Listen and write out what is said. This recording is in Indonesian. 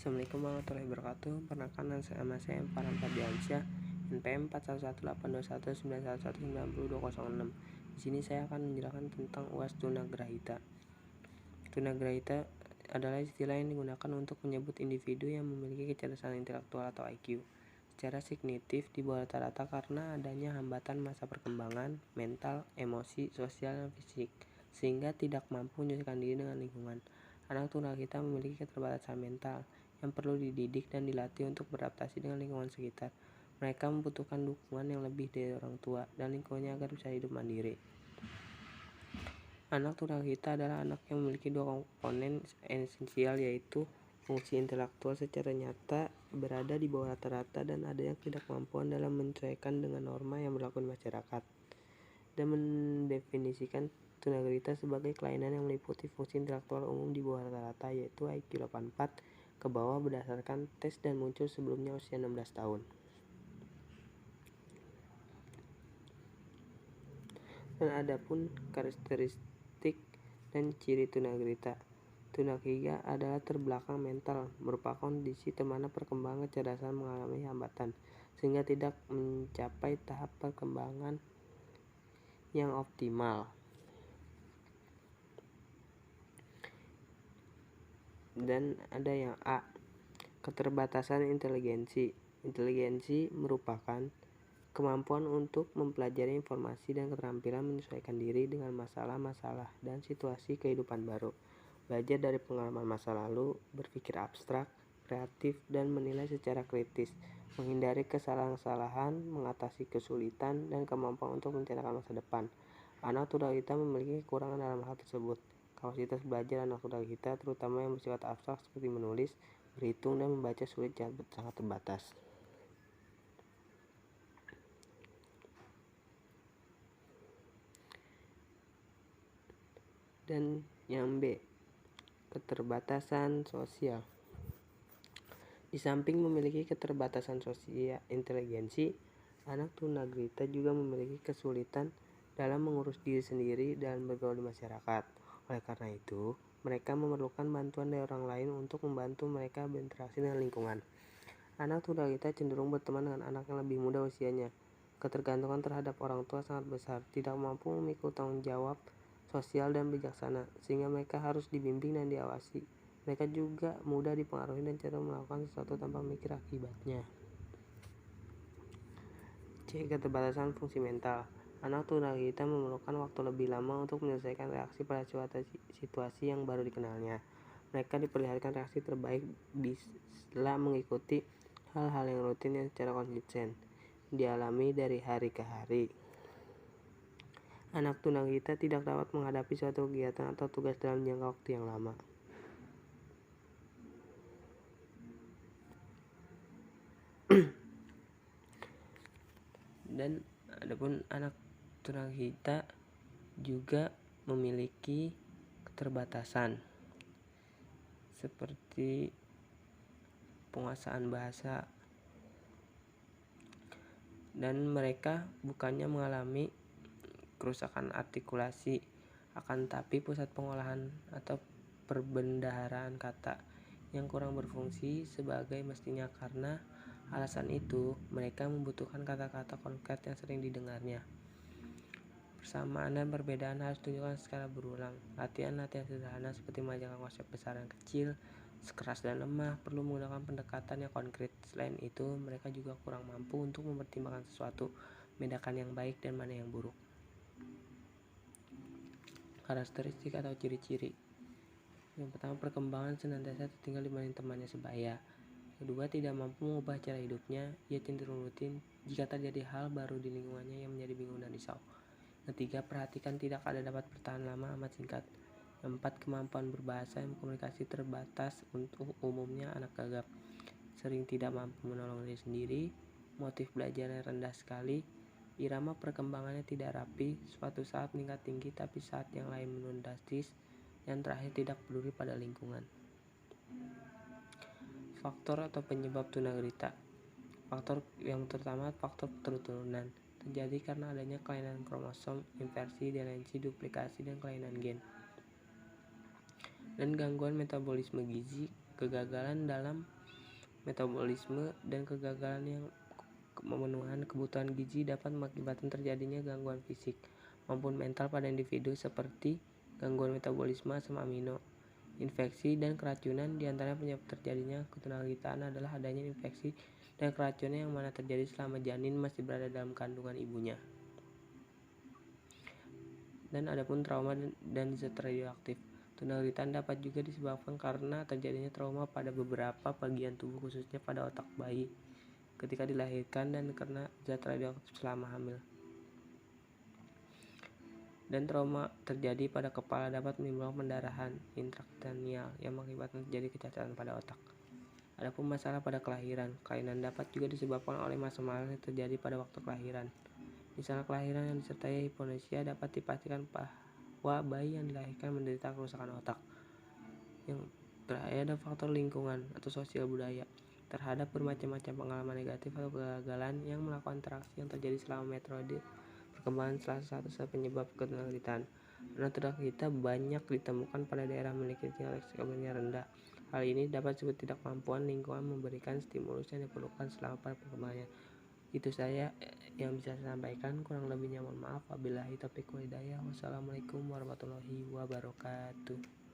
Assalamualaikum warahmatullahi wabarakatuh. Perkenalkan nama saya Farhan Fardiansyah, NPM 41182191190206. Di sini saya akan menjelaskan tentang UAS Tunagrahita. Tunagrahita adalah istilah yang digunakan untuk menyebut individu yang memiliki kecerdasan intelektual atau IQ secara signifikan di bawah rata-rata karena adanya hambatan masa perkembangan, mental, emosi, sosial, dan fisik, sehingga tidak mampu menyesuaikan diri dengan lingkungan. Anak tunagrahita memiliki keterbatasan mental yang perlu dididik dan dilatih untuk beradaptasi dengan lingkungan sekitar. Mereka membutuhkan dukungan yang lebih dari orang tua dan lingkungannya agar bisa hidup mandiri. Anak tunagrahita adalah anak yang memiliki dua komponen esensial, yaitu fungsi intelektual secara nyata berada di bawah rata-rata dan adanya ketidakmampuan dalam menyesuaikan dengan norma yang berlaku di masyarakat, dan mendefinisikan tunagrahita sebagai kelainan yang meliputi fungsi intelektual umum di bawah rata-rata, yaitu IQ 84 ke bawah berdasarkan tes dan muncul sebelumnya usia 16 tahun. Dan adapun karakteristik dan ciri tunagrahita. Tunagrahita adalah terbelakang mental, merupakan kondisi di mana perkembangan kecerdasan mengalami hambatan sehingga tidak mencapai tahap perkembangan yang optimal. Dan ada yang A, keterbatasan inteligensi. Inteligensi merupakan kemampuan untuk mempelajari informasi dan keterampilan menyesuaikan diri dengan masalah-masalah dan situasi kehidupan baru, belajar dari pengalaman masa lalu, berpikir abstrak, kreatif, dan menilai secara kritis, menghindari kesalahan-kesalahan, mengatasi kesulitan, dan kemampuan untuk merencanakan masa depan. Anak tunagrahita memiliki kekurangan dalam hal tersebut. Kapasitas belajar anak tunagrahita, terutama yang bersifat abstrak seperti menulis, berhitung, dan membaca sulit sangat terbatas. Dan yang B, keterbatasan sosial. Di samping memiliki keterbatasan sosial inteligensi, anak tunagrahita juga memiliki kesulitan dalam mengurus diri sendiri dan bergaul di masyarakat. Oleh karena itu, mereka memerlukan bantuan dari orang lain untuk membantu mereka berinteraksi dengan lingkungan. Anak tunagrahita cenderung berteman dengan anak yang lebih muda usianya. Ketergantungan terhadap orang tua sangat besar, tidak mampu memikul tanggung jawab sosial dan bijaksana, sehingga mereka harus dibimbing dan diawasi. Mereka juga mudah dipengaruhi dan cenderung melakukan sesuatu tanpa memikir akibatnya. C, keterbatasan fungsi mental. Anak tunagrahita memerlukan waktu lebih lama untuk menyelesaikan reaksi pada situasi yang baru dikenalnya. Mereka diperlihatkan reaksi terbaik bila mengikuti hal-hal yang rutin yang secara konsisten dialami dari hari ke hari. Anak tunagrahita tidak dapat menghadapi suatu kegiatan atau tugas dalam jangka waktu yang lama. Dan adapun anak tunagrahita juga memiliki keterbatasan seperti penguasaan bahasa, dan mereka bukannya mengalami kerusakan artikulasi, akan tapi pusat pengolahan atau perbendaharaan kata yang kurang berfungsi sebagai mestinya. Karena alasan itu, mereka membutuhkan kata-kata konkret yang sering didengarnya. Persamaan dan perbedaan harus ditunjukkan secara berulang. Latihan-latihan sederhana seperti mengajarkan konsep besar dan kecil, keras dan lemah, perlu menggunakan pendekatan yang konkret. Selain itu, mereka juga kurang mampu untuk mempertimbangkan sesuatu, membedakan yang baik dan mana yang buruk. Karakteristik atau ciri-ciri. Yang pertama, perkembangan senantiasa tertinggal dibanding temannya sebaya. Kedua, tidak mampu mengubah cara hidupnya. Ia cenderung rutin jika terjadi hal baru di lingkungannya yang menjadi bingung dan risau. Ketiga, perhatikan tidak ada dapat bertahan lama amat singkat. Empat, kemampuan berbahasa dan komunikasi terbatas untuk umumnya anak gagap. Sering tidak mampu menolong diri sendiri. Motif belajarnya rendah sekali. Irama perkembangannya tidak rapi, suatu saat meningkat tinggi tapi saat yang lain menurun drastis, dan terakhir tidak peduli pada lingkungan. Faktor atau penyebab tunagrahita. Faktor yang terutama faktor keturunan, terjadi karena adanya kelainan kromosom, inversi, deletion, duplikasi, dan kelainan gen. Dan gangguan metabolisme gizi, kegagalan dalam metabolisme dan kegagalan yang memenuhi kebutuhan gizi dapat mengakibatkan terjadinya gangguan fisik maupun mental pada individu seperti gangguan metabolisme asam amino, infeksi dan keracunan. Di antara penyebab terjadinya ketunarungutan adalah adanya infeksi dan keracunan yang mana terjadi selama janin masih berada dalam kandungan ibunya. Dan adapun trauma dan zat radioaktif. Tunarungutan dapat juga disebabkan karena terjadinya trauma pada beberapa bagian tubuh khususnya pada otak bayi ketika dilahirkan dan karena zat radioaktif selama hamil. Dan trauma terjadi pada kepala dapat menimbulkan pendarahan intrakranial yang mengakibatkan terjadi kecacatan pada otak. Adapun masalah pada kelahiran, kelainan dapat juga disebabkan oleh masalah yang terjadi pada waktu kelahiran. Misalnya kelahiran yang disertai hiponesia dapat dipastikan bahwa bayi yang dilahirkan menderita kerusakan otak. Yang terakhir ada faktor lingkungan atau sosial budaya terhadap bermacam-macam pengalaman negatif atau kegagalan yang melakukan interaksi yang terjadi selama metode perkembangan salah satu penyebab ketunarungutan. Tunarungutan banyak ditemukan pada daerah memiliki tingkat ekonominya rendah. Hal ini dapat disebut ketidakmampuan lingkungan memberikan stimulus yang diperlukan selama perkembangannya. Itu saya yang bisa saya sampaikan, kurang lebihnya mohon maaf. Wabillahi taufiq wal hidayah. Wassalamualaikum warahmatullahi wabarakatuh.